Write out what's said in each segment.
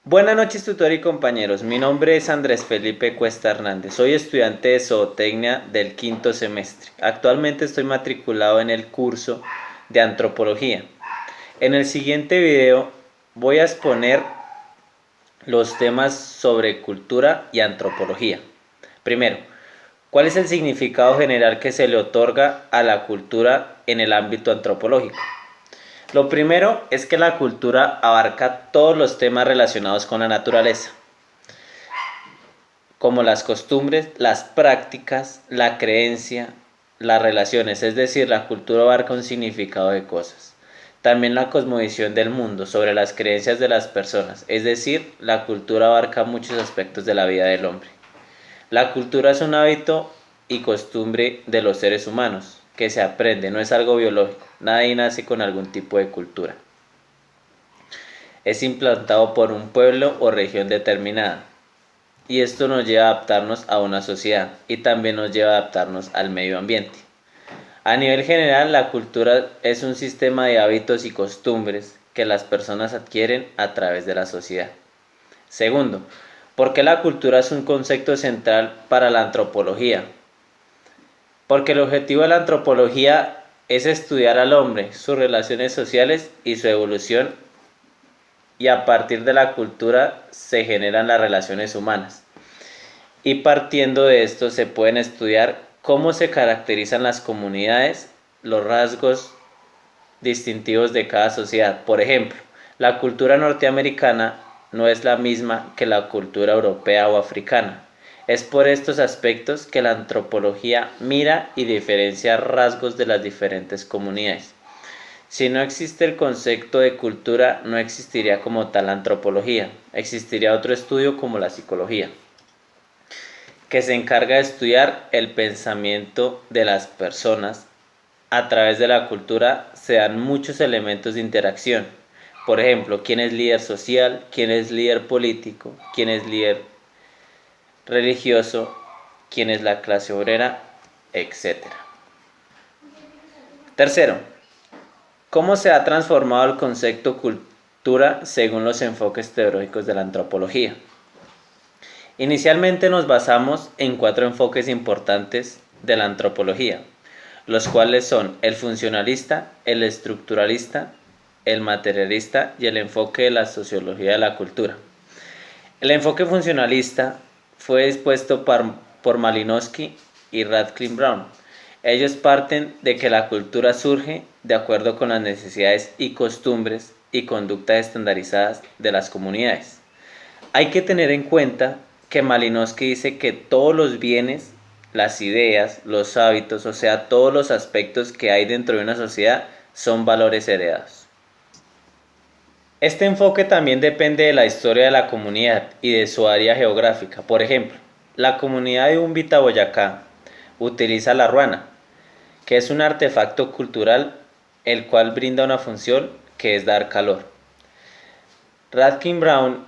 Buenas noches, tutor y compañeros. Mi nombre es Andrés Felipe Cuesta Hernández. Soy estudiante de zootecnia del quinto semestre. Actualmente estoy matriculado en el curso de antropología. En el siguiente video voy a exponer los temas sobre cultura y antropología. Primero, ¿cuál es el significado general que se le otorga a la cultura en el ámbito antropológico? Lo primero es que la cultura abarca todos los temas relacionados con la naturaleza, como las costumbres, las prácticas, la creencia, las relaciones, es decir, la cultura abarca un significado de cosas. También la cosmovisión del mundo, sobre las creencias de las personas, es decir, la cultura abarca muchos aspectos de la vida del hombre. La cultura es un hábito y costumbre de los seres humanos, que se aprende, no es algo biológico, nadie nace con algún tipo de cultura. Es implantado por un pueblo o región determinada, y esto nos lleva a adaptarnos a una sociedad y también nos lleva a adaptarnos al medio ambiente. A nivel general, la cultura es un sistema de hábitos y costumbres que las personas adquieren a través de la sociedad. Segundo, ¿por qué la cultura es un concepto central para la antropología? Porque el objetivo de la antropología es estudiar al hombre, sus relaciones sociales y su evolución, y a partir de la cultura se generan las relaciones humanas. Y partiendo de esto se pueden estudiar cómo se caracterizan las comunidades, los rasgos distintivos de cada sociedad. Por ejemplo, la cultura norteamericana no es la misma que la cultura europea o africana. Es por estos aspectos que la antropología mira y diferencia rasgos de las diferentes comunidades. Si no existe el concepto de cultura, no existiría como tal antropología, existiría otro estudio como la psicología, que se encarga de estudiar el pensamiento de las personas. A través de la cultura se dan muchos elementos de interacción. Por ejemplo, quién es líder social, quién es líder político, quién es líder religioso, quién es la clase obrera, etc. Tercero, ¿cómo se ha transformado el concepto cultura según los enfoques teóricos de la antropología? Inicialmente nos basamos en 4 enfoques importantes de la antropología, los cuales son el funcionalista, el estructuralista, el materialista y el enfoque de la sociología de la cultura. El enfoque funcionalista fue dispuesto por Malinowski y Radcliffe Brown. Ellos parten de que la cultura surge de acuerdo con las necesidades y costumbres y conductas estandarizadas de las comunidades. Hay que tener en cuenta que Malinowski dice que todos los bienes, las ideas, los hábitos, o sea, todos los aspectos que hay dentro de una sociedad son valores heredados. Este enfoque también depende de la historia de la comunidad y de su área geográfica. Por ejemplo, la comunidad de Umbita, Boyacá, utiliza la ruana, que es un artefacto cultural el cual brinda una función que es dar calor. Radcliffe Brown,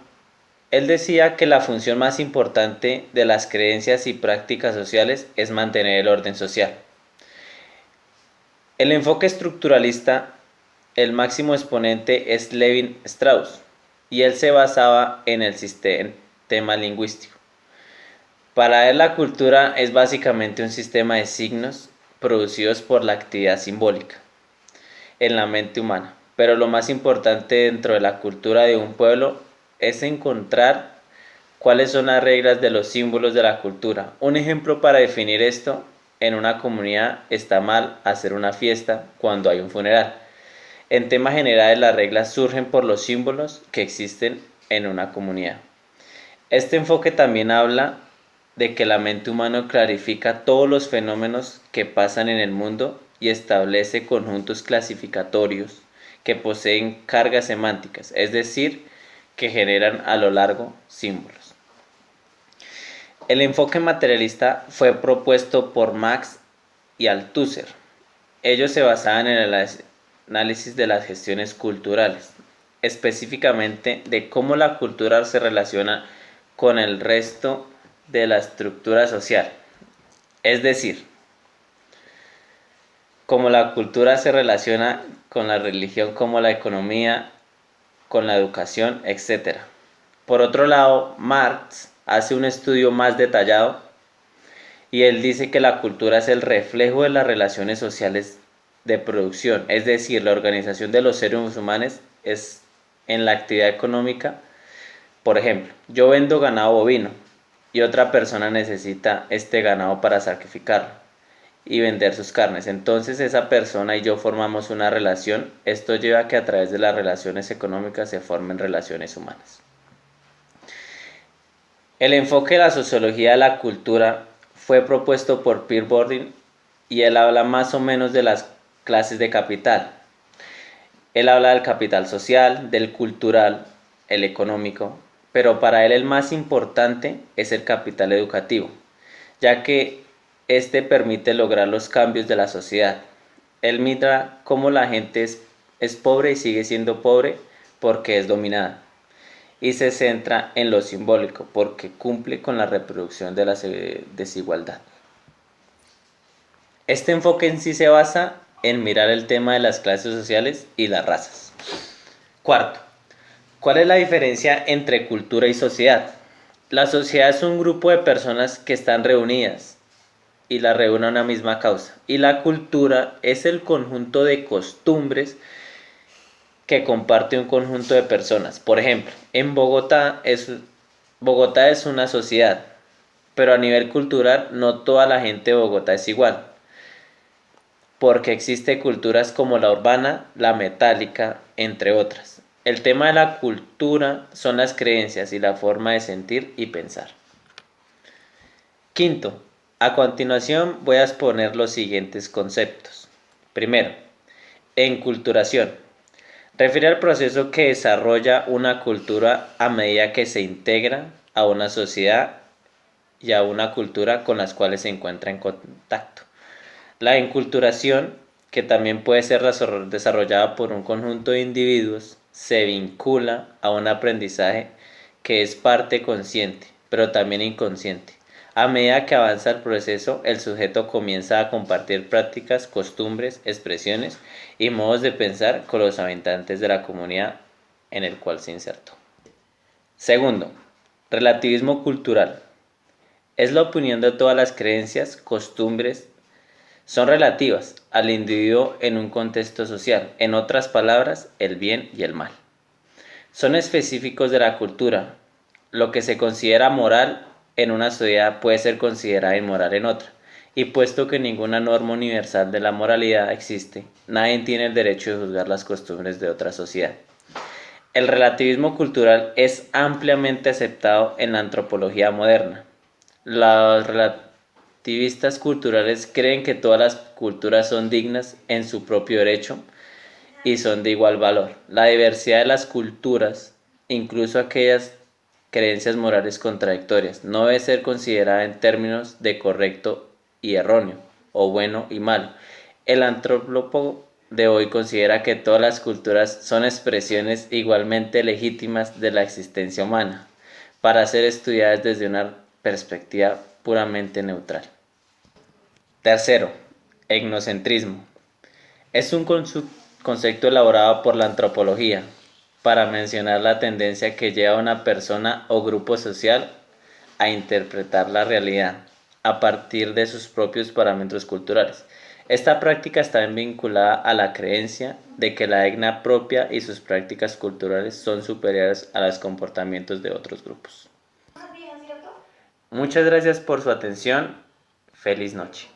él decía que la función más importante de las creencias y prácticas sociales es mantener el orden social. El enfoque estructuralista, el máximo exponente es Levi Strauss, y él se basaba en el sistema lingüístico. Para él la cultura es básicamente un sistema de signos producidos por la actividad simbólica en la mente humana. Pero lo más importante dentro de la cultura de un pueblo es encontrar cuáles son las reglas de los símbolos de la cultura. Un ejemplo para definir esto: en una comunidad está mal hacer una fiesta cuando hay un funeral. En temas generales, las reglas surgen por los símbolos que existen en una comunidad. Este enfoque también habla de que la mente humana clarifica todos los fenómenos que pasan en el mundo y establece conjuntos clasificatorios que poseen cargas semánticas, es decir, que generan a lo largo símbolos. El enfoque materialista fue propuesto por Marx y Althusser. Ellos se basaban en el análisis de las gestiones culturales, específicamente de cómo la cultura se relaciona con el resto de la estructura social, es decir, cómo la cultura se relaciona con la religión, como la economía, con la educación, etc. Por otro lado, Marx hace un estudio más detallado y él dice que la cultura es el reflejo de las relaciones sociales de producción, es decir, la organización de los seres humanos es en la actividad económica. Por ejemplo, yo vendo ganado bovino y otra persona necesita este ganado para sacrificarlo y vender sus carnes. Entonces esa persona y yo formamos una relación. Esto lleva a que a través de las relaciones económicas se formen relaciones humanas. El enfoque de la sociología de la cultura fue propuesto por Pierre Bourdieu y él habla más o menos de las clases de capital. Él habla del capital social, del cultural, el económico, pero para él el más importante es el capital educativo, ya que este permite lograr los cambios de la sociedad. Él mira cómo la gente es pobre y sigue siendo pobre porque es dominada, y se centra en lo simbólico porque cumple con la reproducción de la desigualdad. Este enfoque en sí se basa en mirar el tema de las clases sociales y las razas. Cuarto, ¿cuál es la diferencia entre cultura y sociedad? La sociedad es un grupo de personas que están reunidas y la reúne una misma causa. Y la cultura es el conjunto de costumbres que comparte un conjunto de personas. Por ejemplo, en Bogotá es una sociedad, pero a nivel cultural no toda la gente de Bogotá es igual, porque existen culturas como la urbana, la metálica, entre otras. El tema de la cultura son las creencias y la forma de sentir y pensar. Quinto, a continuación voy a exponer los siguientes conceptos. Primero, enculturación. Refiere al proceso que desarrolla una cultura a medida que se integra a una sociedad y a una cultura con las cuales se encuentra en contacto. La enculturación, que también puede ser desarrollada por un conjunto de individuos, se vincula a un aprendizaje que es parte consciente, pero también inconsciente. A medida que avanza el proceso, el sujeto comienza a compartir prácticas, costumbres, expresiones y modos de pensar con los habitantes de la comunidad en el cual se insertó. Segundo, relativismo cultural. Es la opinión de todas las creencias, costumbres, son relativas al individuo en un contexto social, en otras palabras, el bien y el mal. Son específicos de la cultura. Lo que se considera moral en una sociedad puede ser considerada inmoral en otra, y puesto que ninguna norma universal de la moralidad existe, nadie tiene el derecho de juzgar las costumbres de otra sociedad. El relativismo cultural es ampliamente aceptado en la antropología moderna. Los relativistas culturales creen que todas las culturas son dignas en su propio derecho y son de igual valor. La diversidad de las culturas, incluso aquellas creencias morales contradictorias, no debe ser considerada en términos de correcto y erróneo, o bueno y malo. El antropólogo de hoy considera que todas las culturas son expresiones igualmente legítimas de la existencia humana, para ser estudiadas desde una perspectiva puramente neutral. Tercero, etnocentrismo. Es un concepto elaborado por la antropología para mencionar la tendencia que lleva a una persona o grupo social a interpretar la realidad a partir de sus propios parámetros culturales. Esta práctica está vinculada a la creencia de que la etnia propia y sus prácticas culturales son superiores a los comportamientos de otros grupos. Muchas gracias por su atención. Feliz noche.